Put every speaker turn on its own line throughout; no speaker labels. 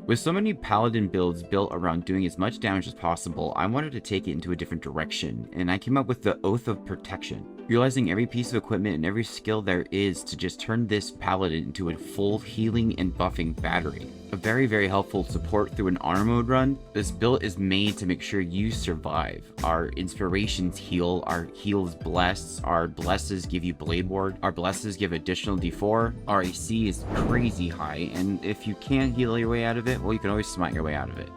With so many Paladin builds built around doing as much damage as possible, I wanted to take it into a different direction, and I came up with the Oath of Protection. Realizing every piece of equipment and every skill there is to just turn this Paladin into a full healing and buffing battery. A very, very helpful support through an armor mode run. This build is made to make sure you survive. Our inspirations heal, our heals bless, our blesses give you blade ward, our blesses give additional d4, our AC is crazy high, and if you can't heal your way out of it, well, you can always smite your way out of it.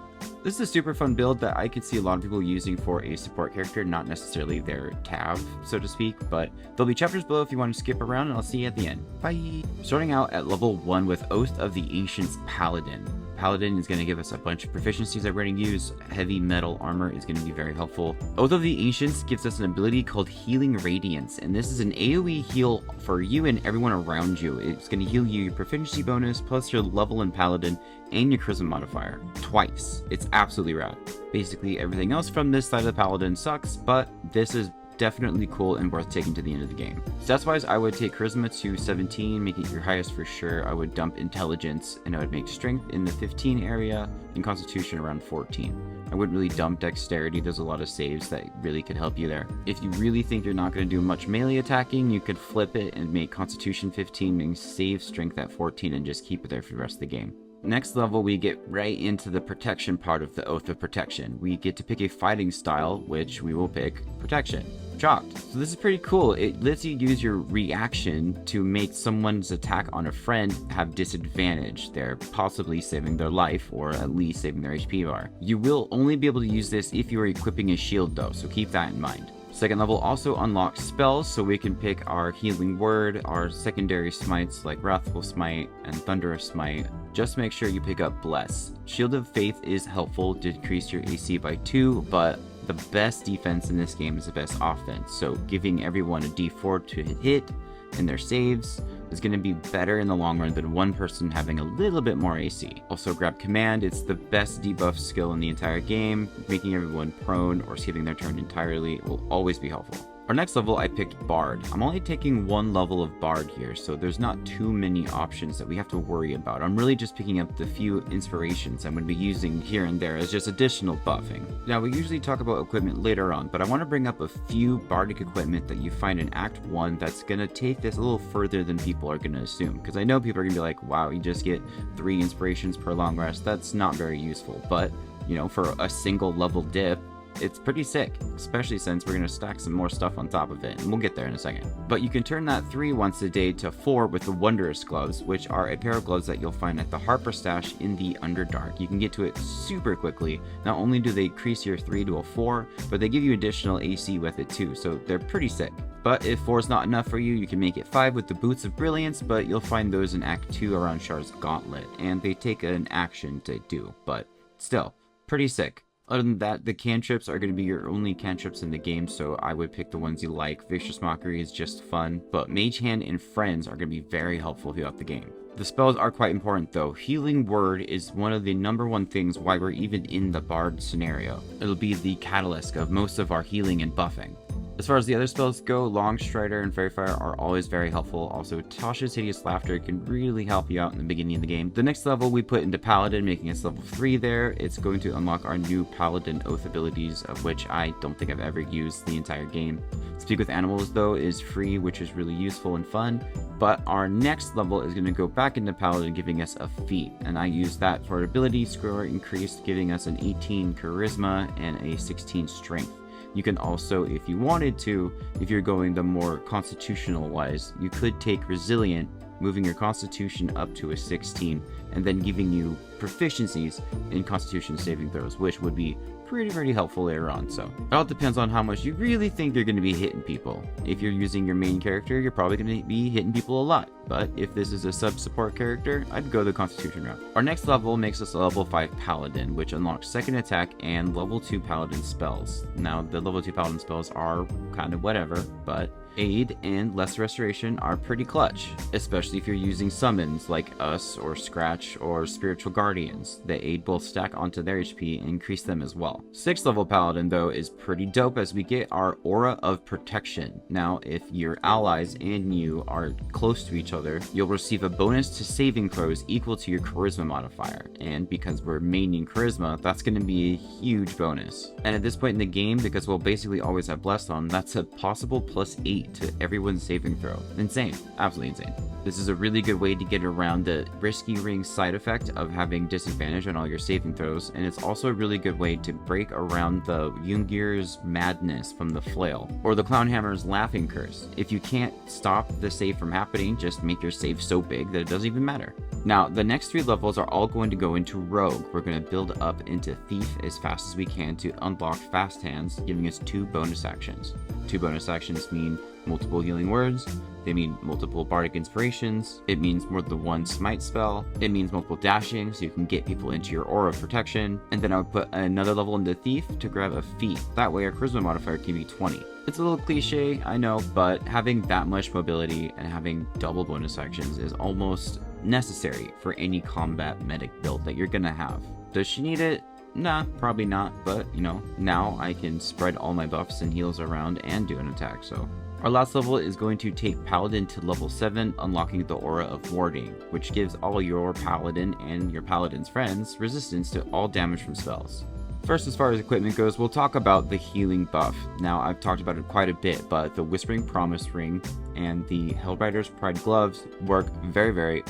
This is a super fun build that I could see a lot of people using for a support character, not necessarily their tab, so to speak, but there'll be chapters below if you want to skip around, and I'll see you at the end. Bye! Starting out at level 1 with Oath of the Ancients Paladin. Paladin is going to give us a bunch of proficiencies that we're going to use. Heavy metal armor is going to be very helpful. Oath of the Ancients gives us an ability called Healing Radiance, and this is an AoE heal for you and everyone around you. It's going to heal you your proficiency bonus, plus your level in Paladin, and your charisma modifier, twice. It's absolutely rad. Basically, everything else from this side of the Paladin sucks, but this is definitely cool and worth taking to the end of the game. Stats wise, I would take charisma to 17, make it your highest for sure. I would dump intelligence, and I would make strength in the 15 area and constitution around 14. I wouldn't really dump dexterity. There's a lot of saves that really could help you there. If you really think you're not going to do much melee attacking, you could flip it and make constitution 15 and save strength at 14 and just keep it there for the rest of the game. Next level, we get right into the protection part of the Oath of Protection. We get to pick a fighting style, which we will pick Protection. Chalked. So this is pretty cool. It lets you use your reaction to make someone's attack on a friend have disadvantage. They're possibly saving their life, or at least saving their HP bar. You will only be able to use this if you are equipping a shield though, so keep that in mind. Second level also unlocks spells, so we can pick our Healing Word, our secondary smites like Wrathful Smite and Thunderous Smite. Just make sure you pick up Bless. Shield of Faith is helpful to decrease your AC by 2, but the best defense in this game is the best offense, so giving everyone a d4 to hit in their saves is going to be better in the long run than one person having a little bit more AC. Also grab Command. It's the best debuff skill in the entire game. Making everyone prone or skipping their turn entirely will always be helpful. Our next level, I picked Bard. I'm only taking one level of Bard here, so there's not too many options that we have to worry about. I'm really just picking up the few inspirations I'm going to be using here and there as just additional buffing. Now, we usually talk about equipment later on, but I want to bring up a few bardic equipment that you find in Act 1 that's going to take this a little further than people are going to assume. Because I know people are going to be like, wow, you just get 3 inspirations per long rest. That's not very useful, but, you know, for a single level dip, it's pretty sick, especially since we're going to stack some more stuff on top of it, and we'll get there in a second. But you can turn that 3 once a day to 4 with the Wondrous Gloves, which are a pair of gloves that you'll find at the Harper Stash in the Underdark. You can get to it super quickly. Not only do they increase your 3 to a 4, but they give you additional AC with it too, so they're pretty sick. But if 4 is not enough for you, you can make it 5 with the Boots of Brilliance, but you'll find those in Act 2 around Shar's Gauntlet, and they take an action to do, but still, pretty sick. Other than that, the cantrips are going to be your only cantrips in the game, so I would pick the ones you like. Vicious Mockery is just fun, but Mage Hand and Friends are going to be very helpful throughout the game. The spells are quite important though. Healing Word is one of the #1 things why we're even in the Bard scenario. It'll be the catalyst of most of our healing and buffing. As far as the other spells go, Longstrider and Fairy Fire are always very helpful. Also, Tasha's Hideous Laughter can really help you out in the beginning of the game. The next level we put into Paladin, making us level 3 there. It's going to unlock our new Paladin Oath abilities, of which I don't think I've ever used the entire game. Speak with Animals, though, is free, which is really useful and fun. But our next level is going to go back into Paladin, giving us a feat. And I use that for ability score increased, giving us an 18 Charisma and a 16 Strength. You can also, if you wanted to, if you're going the more constitutional wise, you could take Resilient, moving your constitution up to a 16, and then giving you proficiencies in constitution saving throws, which would be pretty helpful later on. So it all depends on how much you really think you're going to be hitting people. If you're using your main character, you're probably going to be hitting people a lot, but if this is a sub support character, I'd go the constitution route. Our next level makes us a level 5 Paladin, which unlocks second attack and level 2 Paladin spells. Now the level 2 Paladin spells are kind of whatever, but Aid and Lesser Restoration are pretty clutch, especially if you're using summons like us or Scratch or Spiritual Guardians. The Aid both stack onto their HP and increase them as well. 6th level Paladin though is pretty dope as we get our Aura of Protection. Now if your allies and you are close to each other, you'll receive a bonus to saving throws equal to your Charisma modifier, and because we're maining Charisma, that's going to be a huge bonus. And at this point in the game, because we'll basically always have Blessed on, that's a possible +8 to everyone's saving throw. Insane. Absolutely insane. This is a really good way to get around the risky ring side effect of having disadvantage on all your saving throws, and it's also a really good way to break around the Jungir's madness from the flail, or the Clownhammer's laughing curse. If you can't stop the save from happening, just make your save so big that it doesn't even matter. Now, the next 3 levels are all going to go into Rogue. We're going to build up into Thief as fast as we can to unlock Fast Hands, giving us 2 bonus actions. 2 bonus actions mean multiple healing words, they mean multiple bardic inspirations, it means more than 1 smite spell, it means multiple dashing so you can get people into your aura of protection, and then I would put another level into Thief to grab a feat. That way our charisma modifier can be 20. It's a little cliche, I know, but having that much mobility and having double bonus actions is almost necessary for any combat medic build that you're gonna have. Does she need it? Nah, probably not, but you know, now I can spread all my buffs and heals around and do an attack, so. Our last level is going to take Paladin to level 7, unlocking the Aura of Warding, which gives all your Paladin and your Paladin's friends resistance to all damage from spells. First, as far as equipment goes, we'll talk about the healing buff. Now, I've talked about it quite a bit, but the Whispering Promise Ring and the Hellrider's Pride Gloves work very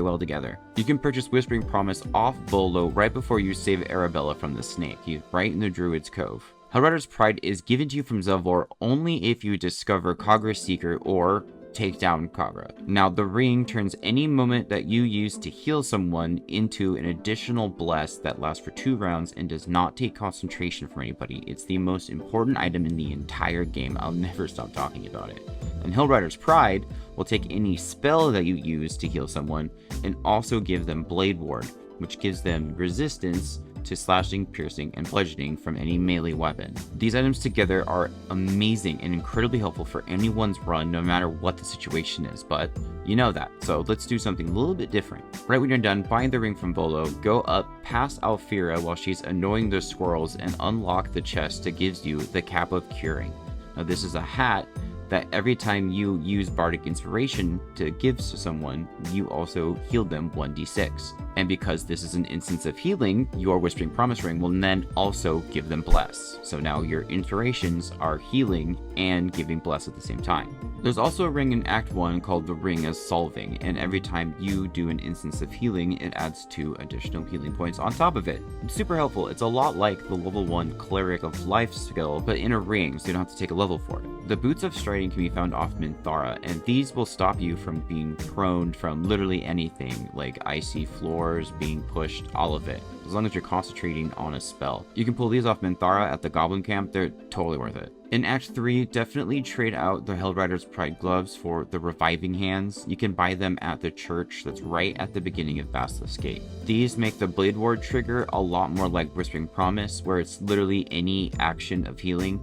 well together. You can purchase Whispering Promise off Volo right before you save Arabella from the snake. He's right in the Druid's Cove. Hellrider's Pride is given to you from Zelvor only if you discover Kagra's Seeker or take down Kagra. Now, the ring turns any moment that you use to heal someone into an additional bless that lasts for 2 rounds and does not take concentration from anybody. It's the most important item in the entire game. I'll never stop talking about it. And Hellrider's Pride will take any spell that you use to heal someone and also give them Blade Ward, which gives them resistance to slashing, piercing, and bludgeoning from any melee weapon. These items together are amazing and incredibly helpful for anyone's run, no matter what the situation is, but you know that, so let's do something a little bit different. Right when you're done buying the ring from Volo, go up past Alfira while she's annoying the squirrels and unlock the chest that gives you the Cap of Curing. Now, this is a hat that every time you use Bardic Inspiration to give to someone, you also heal them 1d6. And because this is an instance of healing, your Whispering Promise Ring will then also give them Bless. So now your inspirations are healing and giving Bless at the same time. There's also a ring in Act 1 called the Ring of Solving, and every time you do an instance of healing, it adds 2 additional healing points on top of it. It's super helpful. It's a lot like the level 1 Cleric of Life skill, but in a ring, so you don't have to take a level for it. The Boots of Striding can be found off Minthara, and these will stop you from being prone from literally anything, like icy floors, being pushed, all of it, as long as you're concentrating on a spell. You can pull these off Minthara at the Goblin Camp. They're totally worth it. In Act 3, definitely trade out the Hellrider's Pride Gloves for the Reviving Hands. You can buy them at the church that's right at the beginning of Baldurs Gate. These make the Blade Ward trigger a lot more like Whispering Promise, where it's literally any action of healing.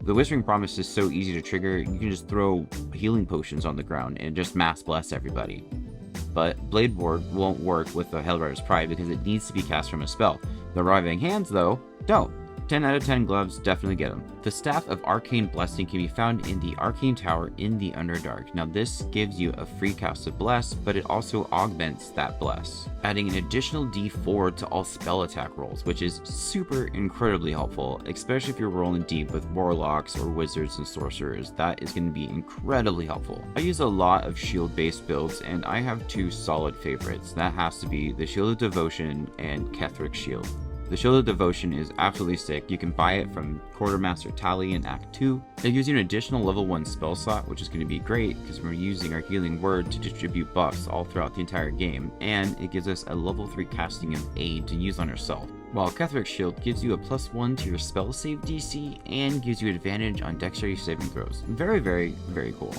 The Whispering Promise is so easy to trigger, you can just throw healing potions on the ground and just mass bless everybody. But Blade Ward won't work with the Hellrider's Pride because it needs to be cast from a spell. The Reviving Hands, though, don't. 10 out of 10 gloves, definitely get them. The Staff of Arcane Blessing can be found in the Arcane Tower in the Underdark. Now, this gives you a free cast of Bless, but it also augments that Bless, adding an additional d4 to all spell attack rolls, which is super incredibly helpful, especially if you're rolling deep with Warlocks or Wizards and Sorcerers. That is going to be incredibly helpful. I use a lot of shield-based builds, and I have 2 solid favorites. That has to be the Shield of Devotion and Kethric's Shield. The Shield of Devotion is absolutely sick. You can buy it from Quartermaster Tally in Act 2. It gives you an additional level 1 spell slot, which is going to be great because we're using our healing word to distribute buffs all throughout the entire game, and it gives us a level 3 casting of Aid to use on ourselves. While Kethric's Shield gives you a +1 to your spell save DC and gives you advantage on dexterity saving throws. Very cool.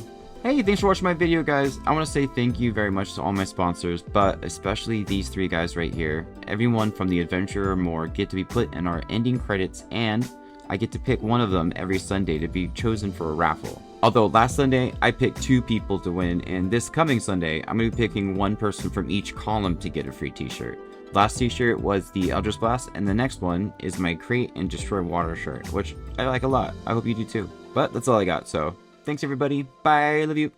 Hey, thanks for watching my video, guys. I want to say thank you very much to all my sponsors, but especially these 3 guys right here. Everyone from the Adventurer or more get to be put in our ending credits, and I get to pick one of them every Sunday to be chosen for a raffle. Although last Sunday, I picked 2 people to win, and this coming Sunday, I'm going to be picking 1 person from each column to get a free t-shirt. Last t-shirt was the Baldurs Blast, and the next one is my Create and Destroy Water shirt, which I like a lot. I hope you do too. But that's all I got, so thanks everybody. Bye, love you.